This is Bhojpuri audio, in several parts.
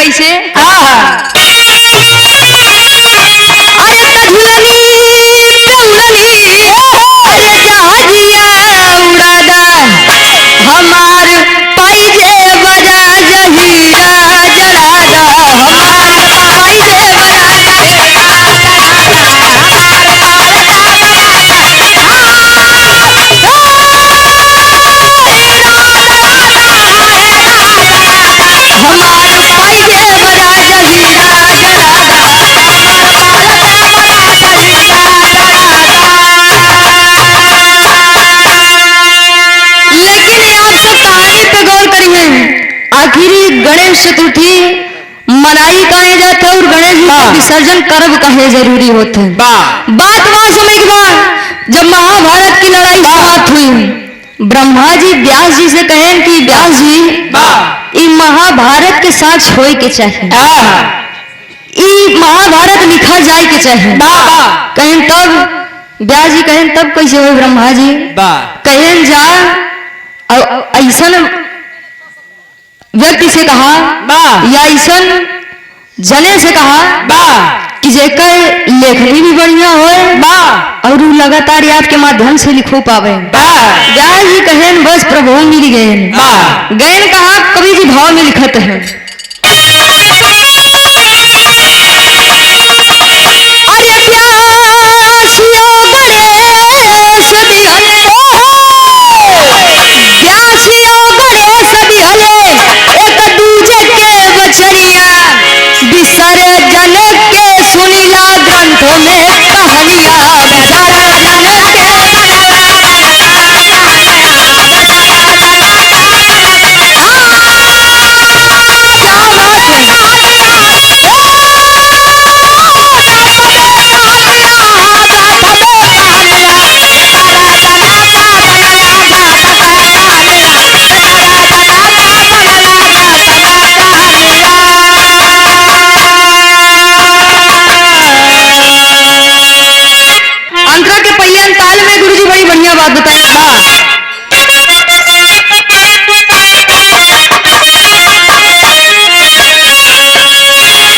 कैसे अरे तझुलनी पे उड़नी अरे जहाजिया उड़ादा हमार पाइजे बजा जहीरा जड़ादा हमार पाइजे बजा हमार पाइजे बजा जहीरा जड़ादा आखिरी गणेश चतुर्थी मनाई काहे जाते और गणेश जी का विसर्जन करब काहे जरूरी होते हैं। बात वहां समय के बाद जब महाभारत की लड़ाई समाप्त हुई ब्रह्मा जी व्यास जी से कहें कि व्यास जी ये महाभारत के साथ होए के चाहिए ये महाभारत लिखा जाए के चाहिए कहें तब व्यास जी कहें तब कैसे हो ब्रह्मा जी कहें जा ऐसा व्यक्ति से कहा या ऐसा जने से कहा कि जेकर लेखनी भी बढ़िया हो और लगातार आपके माध्यम से लिखो पावे व्यास जी कहें बस प्रभु मिल गए गए कहा कवि जी भाव में लिखत है अरे व्यासियो गणेश दिहले व्यासियो गणेश दिहले एक दूजे के बचनिया विसर्जन के सुनीला ग्रंथों में कहानियां विसर्जन के बात बताया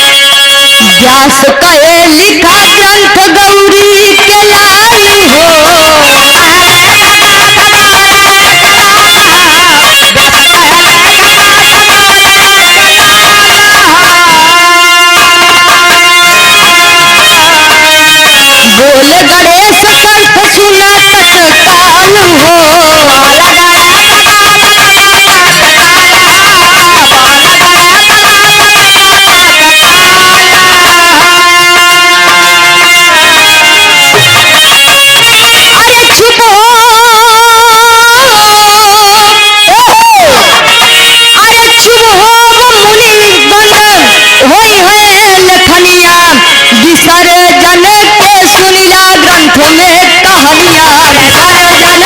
व्यास कहे लिखा ग्रंथ गौरी के लाई हो बोल गणेश कंठ सुना तत्काल हो अरे चुप हो अरे चुप हो मुनि गण होई है लखनिया विसर्जन के सुनीला ग्रंथों में कहानियां विसर्जन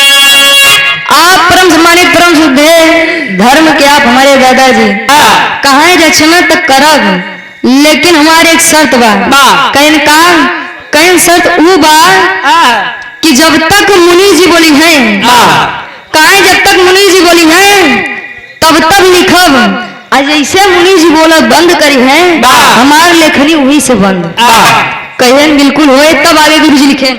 आप परम सम्मानित परम शुद्ध धर्म के आप हमारे दादाजी कहा रचना तक करब लेकिन हमारे एक शर्त बा कहीं शर्त वो बा कि जब तक मुनि जी बोली हैं कहे जब तक मुनि जी बोली हैं तब तक लिखब आज ऐसे मुनि जी बोला बंद करी है हमार लेखनी वही से बंद कहें बिल्कुल होए तब आगे गुरु जी लिखे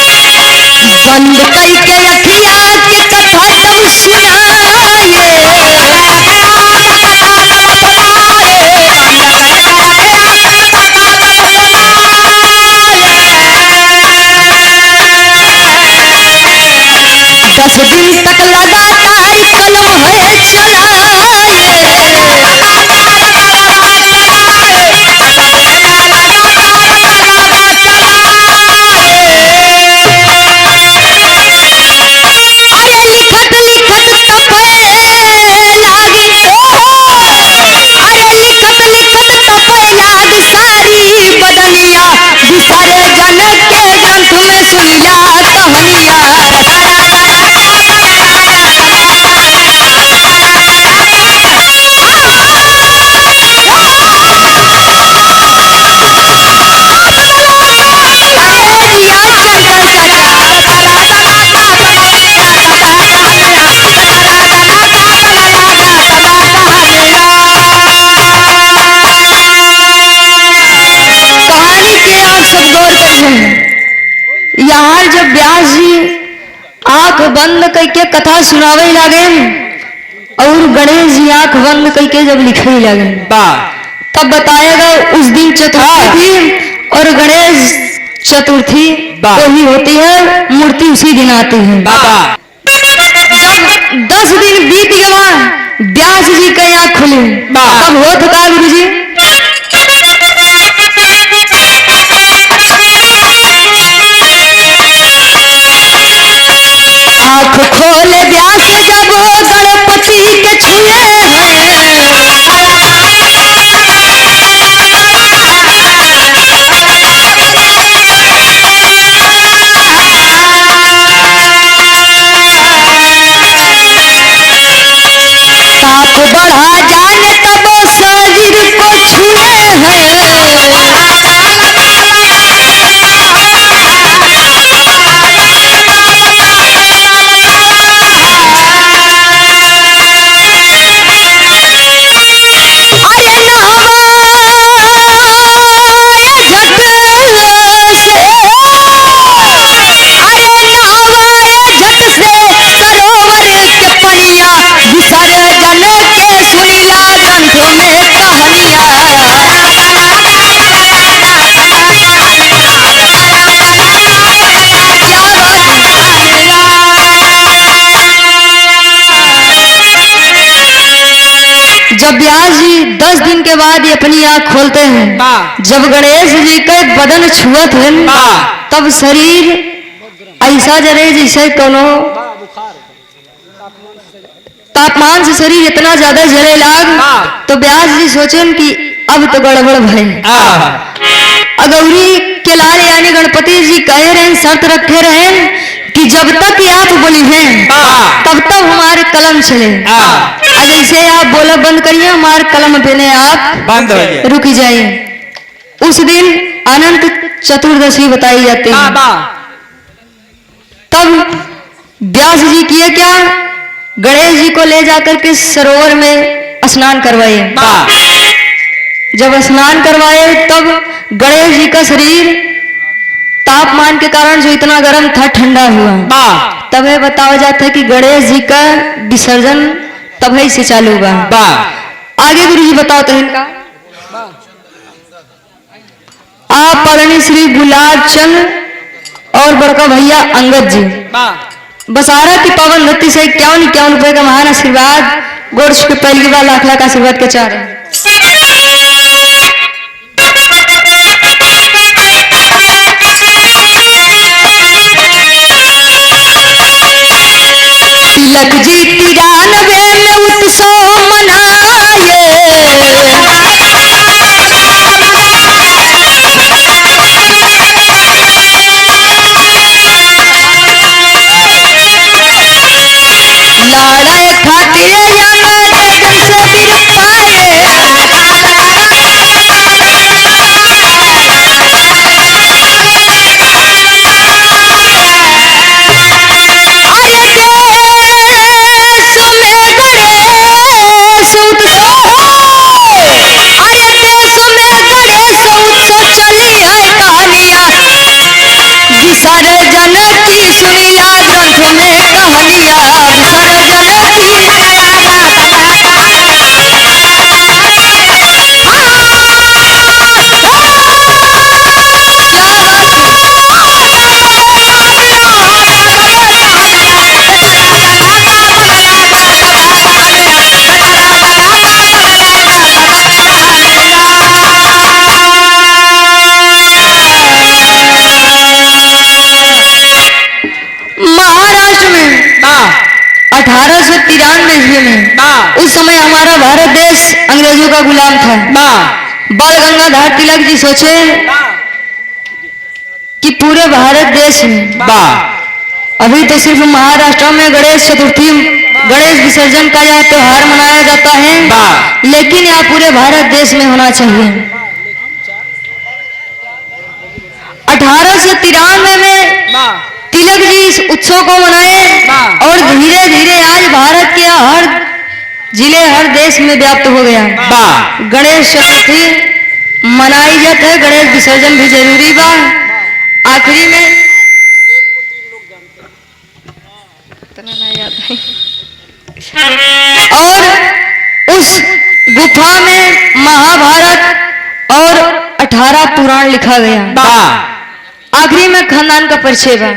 बंद करके अखिया के कथा तब सुनाए दस दिन तक लगातार कलम है चलाए गौर करिए, यहाँ जब व्यास जी आंख बंद करके कथा सुनावे लगे और गणेश जी आंख बंद करके जब लिखे लगे, तब बताएगा उस दिन चतुर्थी थी और गणेश चतुर्थी वही होती है, मूर्ति उसी दिन आती है। जब 10 दिन बीत गया व्यास जी की आंख खुली, तब हो थका गुरु जी आंख खोले व्यास जब गणपति के छुए ताप बढ़ा जाने तब शरीर को छुए जब व्यास जी 10 दिन के बाद ये अपनी आंख खोलते हैं, जब गणेश जी के बदन छुअत है तब शरीर ऐसा जरे जैसे कोनो तापमान से शरीर इतना ज्यादा जले लाग, तो व्यास जी सोचें कि अब तो गड़बड़ भय। अगौरी के लाल यानी गणपति जी कह रहे हैं, शर्त रखे रहे कि जब तक आप बोली हैं तब तक हमारे कलम चले, जैसे आप बोला बंद करिए हमारे कलम पे आप बंद हो रुक जाइए। उस दिन अनंत चतुर्दशी बताई जाती है। तब व्यास जी किए क्या, गणेश जी को ले जाकर के सरोवर में स्नान करवाए। जब स्नान करवाए तब गणेश जी का शरीर तापमान के कारण जो इतना गर्म था ठंडा हुआ। तब यह बताया जाता है कि गणेश जी का विसर्जन तभी से चालू हुआ। आगे गुरु जी बताते हैं इनका। आप पढ़नी श्री गुलाब चंद और बड़का भैया अंगद जी बसारा की पावन धरती से 51 रुपए का महान आशीर्वाद गोड्स के पहली बार लाख लाख आशीर्वाद के चाह रहे हैं। तिलक जी 93 में उत्सव मनाए, लाड़े खातिर जन से वीर पाए, विसर्जन की सुनीला ग्रंथ में कहानियां, विसर्जन की महाराष्ट्र में 1893 ईस्वी में उस समय हमारा भारत देश अंग्रेजों का गुलाम था। बाल गंगाधर तिलक जी सोचे कि पूरे भारत देश में अभी तो सिर्फ महाराष्ट्र में गणेश चतुर्थी गणेश विसर्जन का यह त्योहार मनाया जाता है, लेकिन यह पूरे भारत देश में होना चाहिए। 1893 में तिलक जी इस उत्सव को मनाए और धीरे धीरे आज भारत के हर जिले हर देश में व्याप्त हो गया। गणेश चतुर्थी मनाई जाती है, गणेश विसर्जन भी जरूरी बा। आखिरी में इतना नहीं याद है। और उस गुफा में महाभारत और 18 पुराण लिखा गया। आखिरी में खानदान का परिचय बा।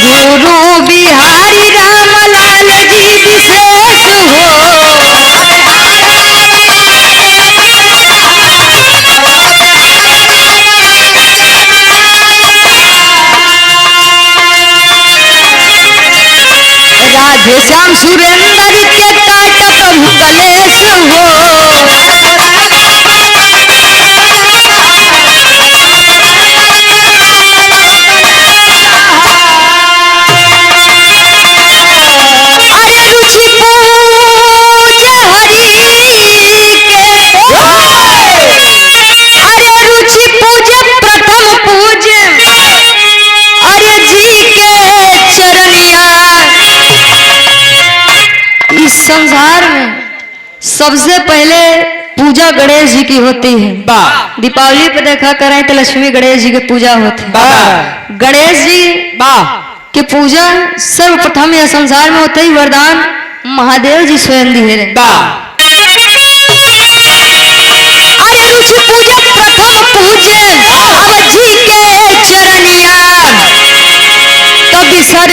गुरु बिहारी रामलाल जी विशेष हो, राधे श्याम सुरेंद्र के काट प्रभु कलेश हो। अरे रुचि पूज हरि के, अरे रुचि पूज प्रथम पूज अरे जी के चरनिया। इस संसार में सबसे पहले पूजा गणेश जी की होती है। दीपावली पे देखा करें तो लक्ष्मी गणेश जी की पूजा होती है। गणेश जी की पूजा सर्वप्रथम यह संसार में होते ही वरदान महादेव जी स्वयं दिए रहे। अरे रुचि पूजा प्रथम पूजे अब जी के चरनिया, तब बिसर